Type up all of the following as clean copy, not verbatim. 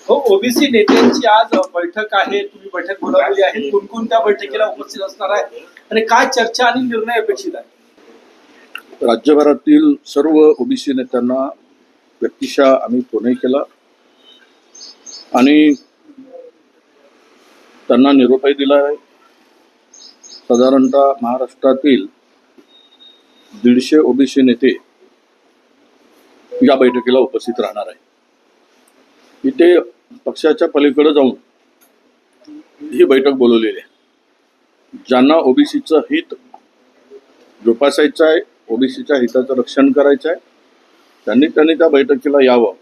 हो, ओबीसी नेत्यांची आज बैठक आहे, तुम्ही बैठक बोलावली आहे, कोणकोणत्या बैठकीला उपस्थित असणार आहे आणि काय चर्चा आणि निर्णय अपेक्षित आहे? राज्यभरातील सर्व ओबीसी नेत्यांना व्यक्तिशः आम्ही फोनही केला आणि त्यांना निरोपही दिला आहे. साधारणतः महाराष्ट्रातील 150 ओबीसी नेते या बैठकीला उपस्थित राहणार आहे. इथे पक्षाच्या पलीकडे जाऊन ही बैठक बोलवलेली आहे. ज्यांना ओबीसीचं हित जोपासायचं आहे, ओबीसीच्या हिताचं रक्षण करायचं आहे, त्यांनी त्या बैठकीला यावं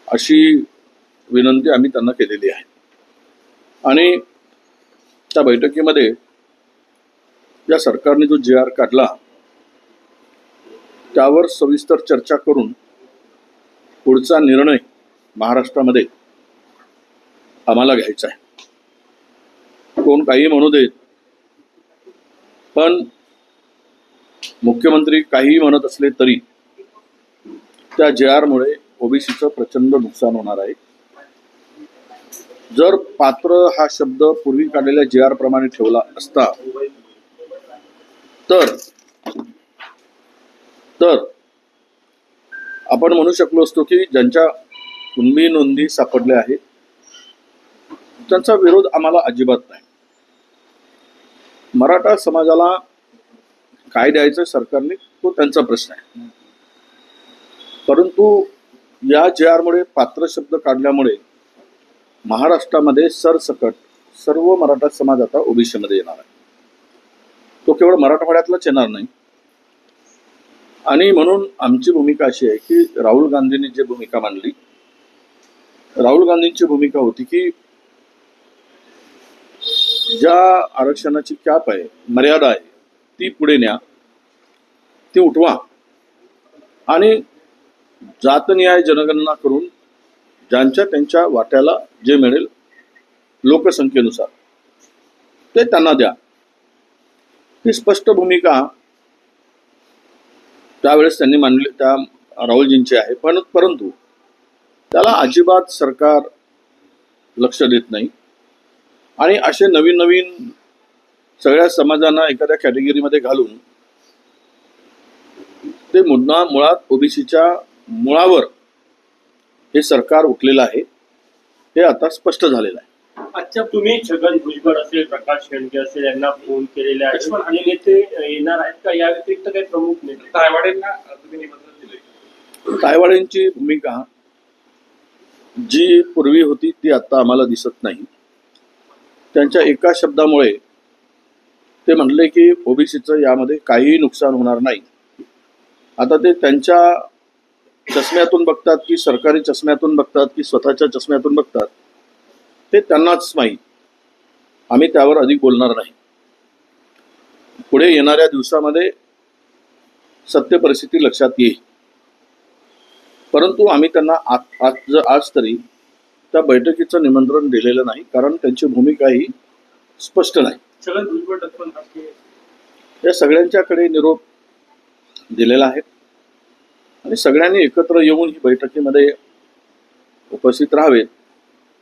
अशी विनंती आम्ही त्यांना केलेली आहे. आणि त्या बैठकीमध्ये या सरकारने जो JR काढला त्यावर सविस्तर चर्चा करून पुढचा निर्णय महाराष्ट्रामध्ये आम्हाला घ्यायचा आहे. कोण काही म्हणू देत, पण मुख्यमंत्री काही म्हणत असले तरी त्या JR मुळे ओबीसीचं प्रचंड नुकसान होणार आहे. जर पात्र हा शब्द पूर्वी काढलेल्या JR प्रमाणे ठेवला असता तर आपण म्हणू शकलो असतो की ज्यांच्या कुणबी नोंदी सापडल्या आहेत त्यांचा विरोध आम्हाला अजिबात नाही. मराठा समाजाला काय द्यायचं सरकारने तो त्यांचा प्रश्न आहे. परंतु या JR मुळे पात्र शब्द काढल्यामुळे महाराष्ट्रामध्ये सरसकट सर्व मराठा समाज आता ओबीसी मध्ये येणार आहे. तो केवळ मराठवाड्यातलाच येणार नाही. आणि म्हणून आमची भूमिका अशी आहे की राहुल गांधींनी जी भूमिका मांडली, राहुल गांधींची भूमिका होती की ज्या आरक्षणाची कॅप आहे, मर्यादा आहे, ती पुढे न्या, ती उठवा आणि जातनिहाय जनगणना करून ज्यांच्या त्यांच्या वाट्याला जे मिळेल लोकसंख्येनुसार ते त्यांना द्या. ही स्पष्ट भूमिका त्यावेळेस त्यांनी मांडली, त्या राहुलजींची आहे. परंतु त्याला अजिबात सरकार लक्ष देत नाही आणि असे नवीन नवीन सगळ्या समाजांना एखाद्या कॅटेगरीमध्ये घालून ते मुळात ओबीसीच्या मुळावर हे सरकार उठलेलं आहे, हे आता स्पष्ट झालेलं आहे. अच्छा, तुम्ही छगन भुजबळ असेल, प्रकाश शेंडगे असेल यांना फोन केलेले आहे, आणि नेते येणार आहेत का? या व्यतिरिक्त काही प्रमुख नेते? तायवाडेंना तुम्ही निमंत्रण दिले? तायवाडेंची भूमिका जी पूर्वी होती ती आता आम्हाला दिसत नाही. त्यांच्या एका शब्दामुळे ते म्हणले की ओबीसीचं यामध्ये काहीही नुकसान होणार नाही. आता ते त्यांच्या चष्म्यातून बघतात की सरकारी चष्म्यातून बघतात की स्वतःच्या चष्म्यातून बघतात ते त्यांनाच माहीत. आम्ही त्यावर अधिक बोलणार नाही. पुढे येणाऱ्या दिवसामध्ये सत्य परिस्थिती लक्षात येईल. परंतु आम्ही त्यांना आज तरी त्या बैठकीचं निमंत्रण दिलेलं नाही, कारण त्यांची भूमिका ही स्पष्ट नाही. छगन भुजबळ, लक्ष्मण हाके या सगळ्यांच्याकडे निरोप दिलेला आहे आणि सगळ्यांनी एकत्र येऊन ही बैठकीमध्ये उपस्थित राहावेत.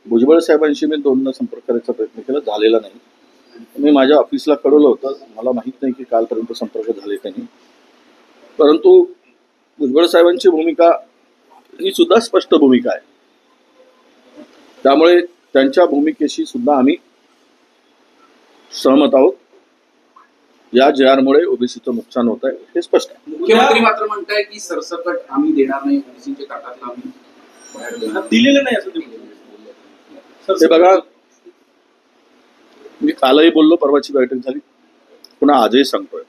भुजबळ साहेबांशी मी दोनदा संपर्क करायचा प्रयत्न केला, झालेला नाही. मी माझ्या ऑफिसला कळवलं होतं, मला माहीत नाही की कालपर्यंत संपर्क झाले त्यांनी. परंतु भुजबळ साहेबांची भूमिका ही सुद्धा स्पष्ट भूमिका आहे. त्यामुळे त्यांच्या भूमिकेशी सुद्धा आम्ही सहमत आहोत. या JR मुळे ओबीसीचं नुकसान होत आहे हे स्पष्ट आहे. मुख्यमंत्री मात्र म्हणताय की सरसकट आम्ही देणार नाही, ओबीसीच्या ताटातला आम्ही बाहेर देणार दिलेलं नाही असं तुम्ही? ते बघा, मी कालही बोललो, परवाची बैठक झाली, पुन्हा आजही सांगतोय,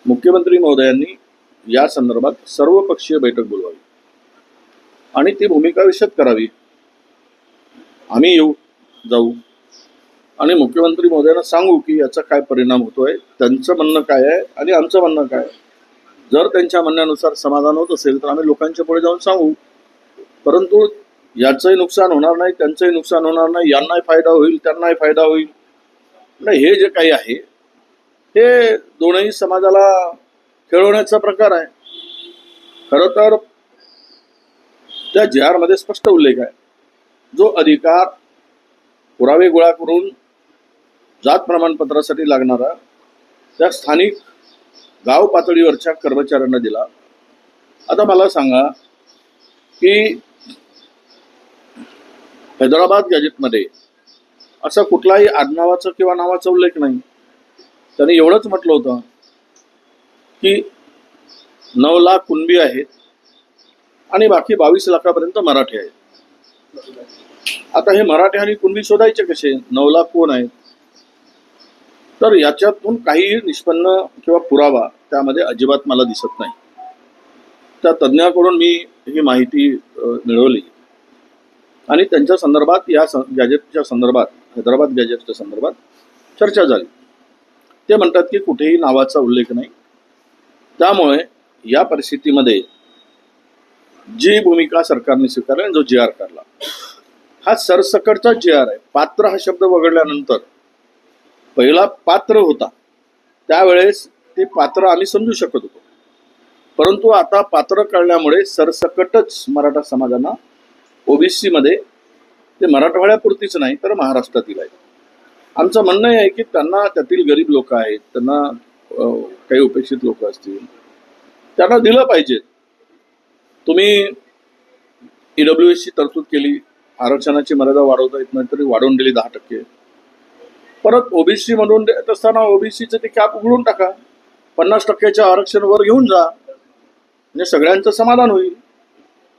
मुख्यमंत्री महोदयांनी या संदर्भात सर्वपक्षीय बैठक बोलवावी आणि ती भूमिका विशद करावी. आम्ही येऊ जाऊ आणि मुख्यमंत्री महोदयांना सांगू की याचा काय परिणाम होतोय, त्यांचं म्हणणं काय आहे आणि आमचं म्हणणं काय. जर त्यांच्या म्हणण्यानुसार समाधान होत असेल तर आम्ही लोकांच्या पुढे जाऊन सांगू. परंतु याचंही नुकसान होणार नाही, त्यांचंही नुकसान होणार नाही, यांनाही फायदा होईल, त्यांनाही फायदा होईल. नाही, हे जे काही आहे हे दोनही समाजाला खेळवण्याचा प्रकार आहे. खरं तर त्या जी आर मध्ये स्पष्ट उल्लेख आहे, जो अधिकार पुरावे गोळा करून जात प्रमाणपत्रासाठी लागणारा त्या स्थानिक गाव पातळीवरच्या कर्मचाऱ्यांना दिला. आता मला सांगा की हैदराबाद गॅजेटमध्ये असा कुठलाही आडनावाचा किंवा नावाचा उल्लेख नाही. त्यांनी एवढंच म्हटलं होतं की 9 लाख कुणबी आहेत आणि बाकी 22 लाखापर्यंत मराठी आहेत. आता हे मराठी आणि कुणबी शोधायचे कसे? 9 लाख कोण आहेत? तर याच्यातून काही निष्पन्न किंवा पुरावा त्यामध्ये अजिबात मला दिसत नाही. त्या तज्ज्ञाकडून मी ही माहिती मिळवली आणि त्यांच्या संदर्भात या गॅजेटच्या संदर्भात, हैदराबाद गॅजेटच्या संदर्भात चर्चा झाली. ते म्हणतात की कुठेही नावाचा उल्लेख नाही. त्यामुळे या परिस्थितीमध्ये जी भूमिका सरकारने स्वीकारली आणि जो जी आर काढला, हा सरसकटचा जी आर आहे. पात्र हा शब्द वगळल्यानंतर पहिला पात्र होता, त्यावेळेस ते पात्र आम्ही समजू शकत होतो. परंतु आता पात्र कळल्यामुळे सरसकटच मराठा समाजांना ओबीसी मध्ये, ते मराठवाड्यापुरतीच नाही तर महाराष्ट्रातील आहे. आमचं म्हणणं आहे की त्यांना, त्यातील गरीब लोक आहेत, त्यांना काही उपेक्षित लोक असतील, त्यांना दिलं पाहिजे. तुम्ही EWS ची तरतूद केली, आरक्षणाची मर्यादा वाढवता येत नाही तरी वाढवून दिली 10%. परत ओबीसी म्हणून देत असताना ओबीसीचं ते कॅप उघडून टाका, 50%च्या आरक्षणावर घेऊन जा, म्हणजे सगळ्यांचं समाधान होईल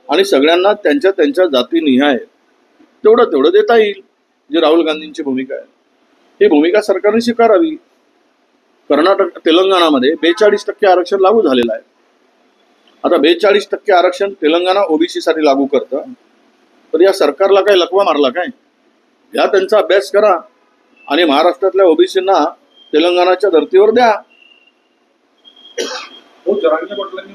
आणि सगळ्यांना त्यांच्या त्यांच्या जातीनिहाय तेवढं देता येईल. जी राहुल गांधींची भूमिका आहे, ही भूमिका सरकारने स्वीकारावी. कर्नाटक, तेलंगणामध्ये 42% आरक्षण लागू झालेलं आहे. आता 42% आरक्षण तेलंगणा ओबीसी साठी लागू करतं, तर या सरकारला काय लकवा मारला काय? या त्यांचा अभ्यास करा आणि महाराष्ट्रातल्या ओबीसींना तेलंगणाच्या धर्तीवर द्या. हो, जरांगे पाटलांनी